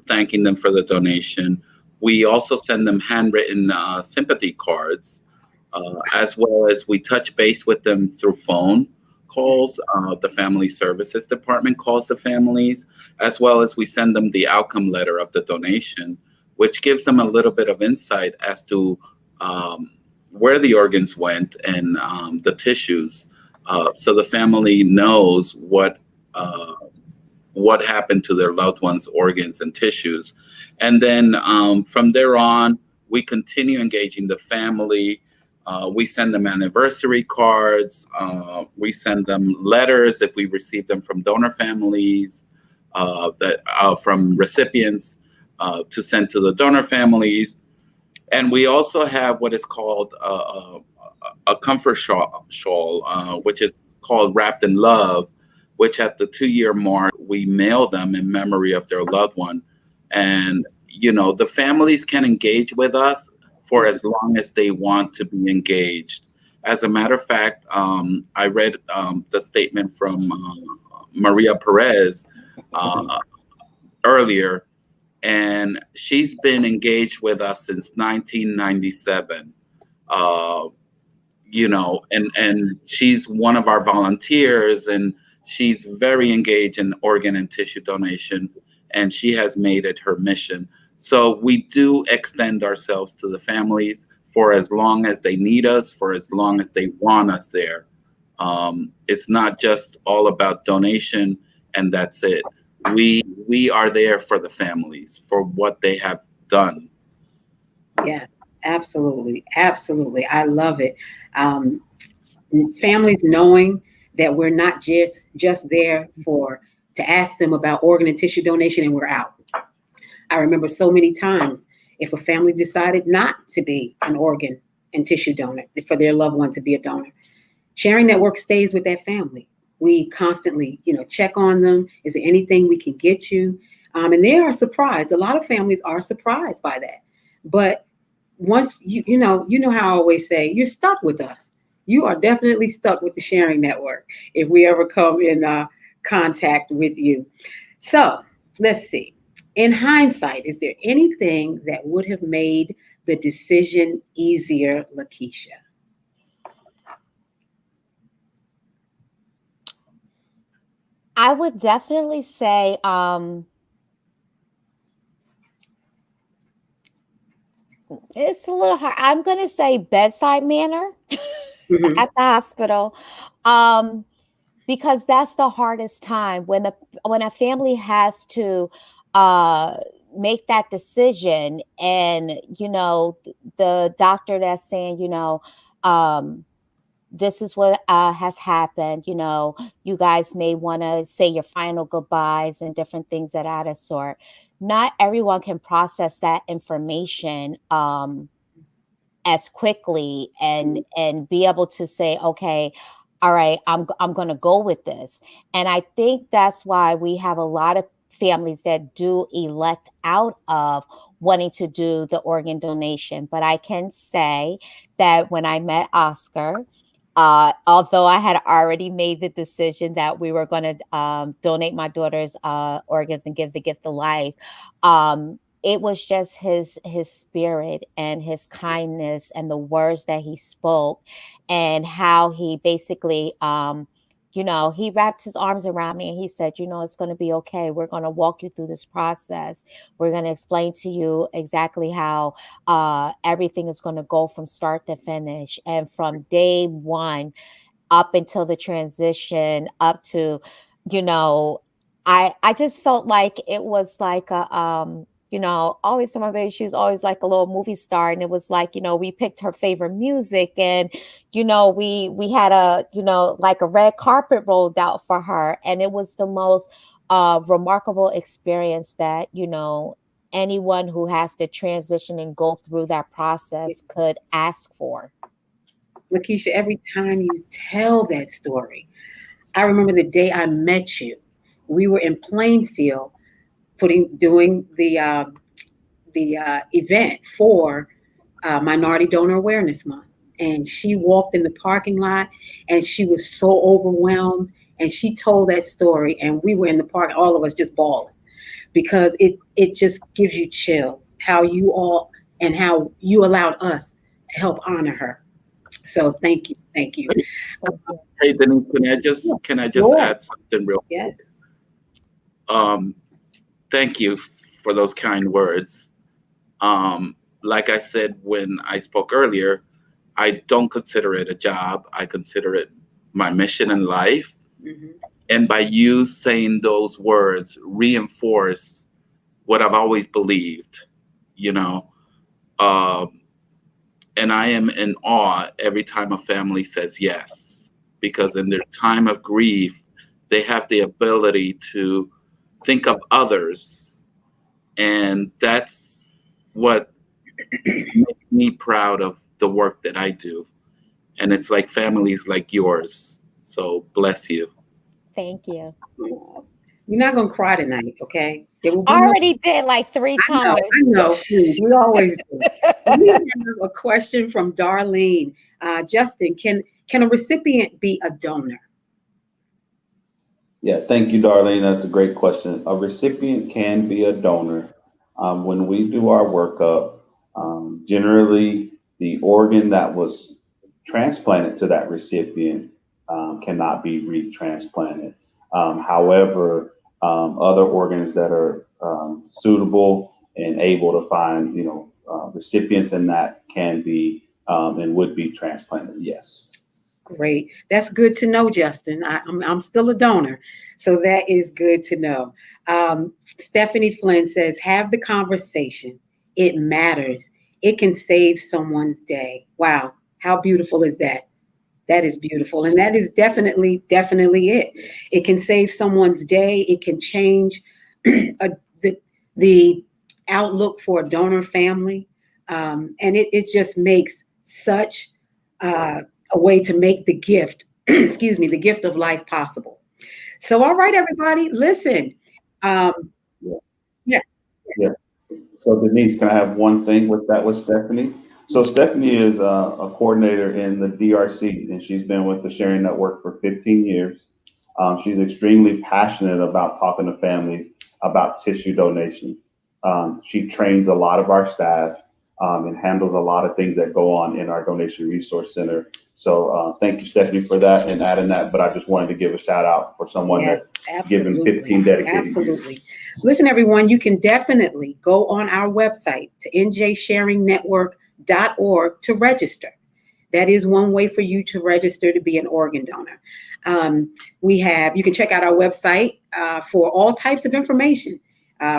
[SPEAKER 6] thanking them for the donation. We also send them handwritten sympathy cards, as well as we touch base with them through phone calls. The Family Services Department calls the families, as well as we send them the outcome letter of the donation, which gives them a little bit of insight as to where the organs went and the tissues. So the family knows what happened to their loved ones' organs and tissues. And then from there on, we continue engaging the family. We send them anniversary cards. We send them letters if we receive them from donor families, from recipients to send to the donor families. And we also have what is called a comfort shawl, which is called Wrapped in Love, which at the 2-year mark, we mail them in memory of their loved one. And, the families can engage with us for as long as they want to be engaged. As a matter of fact, I read the statement from Maria Perez earlier, and she's been engaged with us since 1997. And she's one of our volunteers, and she's very engaged in organ and tissue donation, and she has made it her mission. So we do extend ourselves to the families for as long as they need us, for as long as they want us there. It's not just all about donation and that's it. We are there for the families, for what they have done.
[SPEAKER 1] Yeah, absolutely. Absolutely. I love it. Families knowing that we're not just there to ask them about organ and tissue donation and we're out. I remember so many times if a family decided not to be an organ and tissue donor, for their loved one to be a donor, Sharing Network stays with that family. We constantly, check on them. Is there anything we can get you? And they are surprised. A lot of families are surprised by that. But once you know how I always say, you're stuck with us. You are definitely stuck with the Sharing Network if we ever come in contact with you. So let's see. In hindsight, is there anything that would have made the decision easier, Lakisha?
[SPEAKER 2] I would definitely say it's a little hard. I'm going to say bedside manner at the hospital, because that's the hardest time when a family has to make that decision, and the doctor that's saying this is what has happened. You guys may want to say your final goodbyes and different things of that sort. Not everyone can process that information as quickly and be able to say, okay, all right, I'm going to go with this. And I think that's why we have a lot of families that do elect out of wanting to do the organ donation. But I can say that when I met Oscar, although I had already made the decision that we were going to donate my daughter's organs and give the gift of life, it was just his spirit and his kindness and the words that he spoke and how he basically, he wrapped his arms around me and he said, it's going to be okay. We're going to walk you through this process. We're going to explain to you exactly how everything is going to go from start to finish. And from day one up until the transition up to, I just felt like it was like always tell my baby she was always like a little movie star. And it was like, we picked her favorite music and, we had like a red carpet rolled out for her. And it was the most remarkable experience that, anyone who has to transition and go through that process could ask for.
[SPEAKER 1] Lakisha, every time you tell that story, I remember the day I met you. We were in Plainfield doing the event for Minority Donor Awareness Month. and she walked in the parking lot and she was so overwhelmed, and she told that story, and we were in the park, all of us just bawling, because it just gives you chills how you all and how you allowed us to help honor her. So thank you.
[SPEAKER 6] Hey, Denise, can I just
[SPEAKER 1] Sure.
[SPEAKER 6] add something real?
[SPEAKER 1] Yes.
[SPEAKER 6] Thank you for those kind words. Like I said when I spoke earlier, I don't consider it a job. I consider it my mission in life.
[SPEAKER 1] Mm-hmm.
[SPEAKER 6] And by you saying those words, reinforce what I've always believed, you know. And I am in awe every time a family says yes, because in their time of grief, they have the ability to think of others. And that's what makes me proud of the work that I do. And it's like families like yours. So bless you.
[SPEAKER 2] Thank you.
[SPEAKER 1] You're not going to cry tonight, okay? There will be
[SPEAKER 2] Already did like 3 times.
[SPEAKER 1] I know. Please, we always do. We have a question from Darlene. Justin, can a recipient be a donor?
[SPEAKER 3] Yeah, thank you, Darlene. That's a great question. A recipient can be a donor. When we do our workup, generally the organ that was transplanted to that recipient cannot be retransplanted. However, other organs that are suitable and able to find, recipients in that can be and would be transplanted. Yes.
[SPEAKER 1] Great. That's good to know, Justin. I'm still a donor, so that is good to know. Stephanie Flynn says, have the conversation. It matters. It can save someone's day. Wow. How beautiful is that? That is beautiful. And that is definitely it. It can save someone's day. It can change the outlook for a donor family. And it just makes such a way to make the gift, the gift of life possible. So, all right, everybody, listen. Yeah.
[SPEAKER 3] So Denise, can I have one thing with Stephanie? So Stephanie is a coordinator in the DRC, and she's been with the Sharing Network for 15 years. She's extremely passionate about talking to families about tissue donation. She trains a lot of our staff and handles a lot of things that go on in our Donation Resource Center. So thank you, Stephanie, for that and adding that. But I just wanted to give a shout out for someone that's given 15 dedicated years.
[SPEAKER 1] Listen, everyone, you can definitely go on our website to njsharingnetwork.org to register. That is one way for you to register to be an organ donor. You can check out our website for all types of information,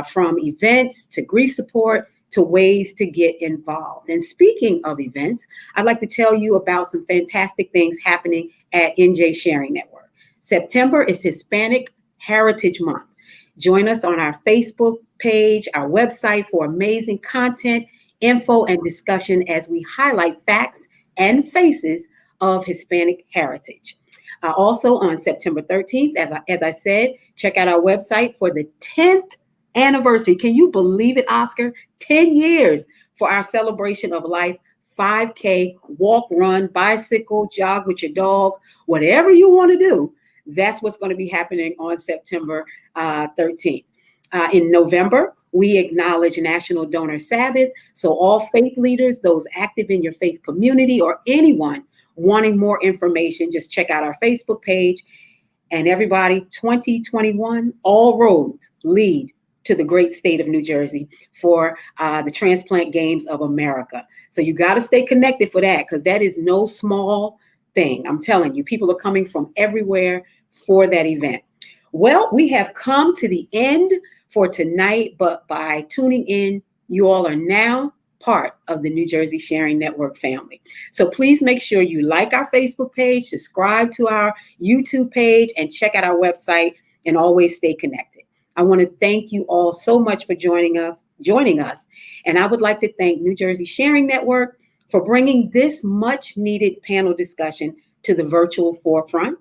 [SPEAKER 1] from events to grief support to ways to get involved. And speaking of events, I'd like to tell you about some fantastic things happening at NJ Sharing Network. September is Hispanic Heritage Month. Join us on our Facebook page, our website for amazing content, info, and discussion as we highlight facts and faces of Hispanic heritage. Also on September 13th, as I said, check out our website for the 10th anniversary. Can you believe it, Oscar? 10 years for our celebration of life, 5K, walk, run, bicycle, jog with your dog, whatever you want to do. That's what's going to be happening on September 13th. In November, we acknowledge National Donor Sabbath. So all faith leaders, those active in your faith community, or anyone wanting more information, just check out our Facebook page. And everybody, 2021, all roads lead to the great state of New Jersey for the Transplant Games of America. So you got to stay connected for that, because that is no small thing. I'm telling you, people are coming from everywhere for that event. Well, we have come to the end for tonight, but by tuning in, you all are now part of the New Jersey Sharing Network family. So please make sure you like our Facebook page, subscribe to our YouTube page, and check out our website, and always stay connected. I want to thank you all so much for joining us. And I would like to thank New Jersey Sharing Network for bringing this much needed panel discussion to the virtual forefront.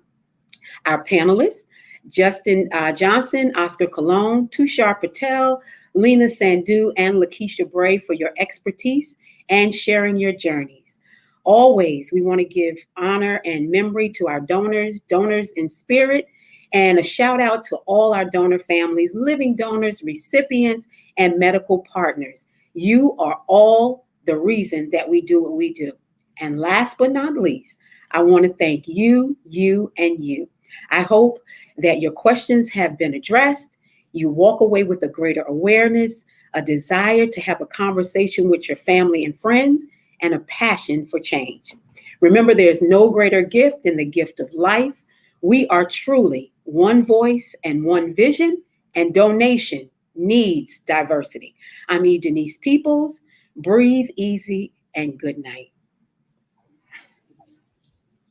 [SPEAKER 1] Our panelists, Justin Johnson, Oscar Colón, Tushar Patel, Leena Sandhu, and Lakisha Bray, for your expertise and sharing your journeys. Always, we want to give honor and memory to our donors in spirit, and a shout out to all our donor families, living donors, recipients, and medical partners. You are all the reason that we do what we do. And last but not least, I want to thank you, and you. I hope that your questions have been addressed. You walk away with a greater awareness, a desire to have a conversation with your family and friends, and a passion for change. Remember, there's no greater gift than the gift of life. We are truly one voice and one vision, and donation needs diversity. I'm Denise Peoples. Breathe easy and good night.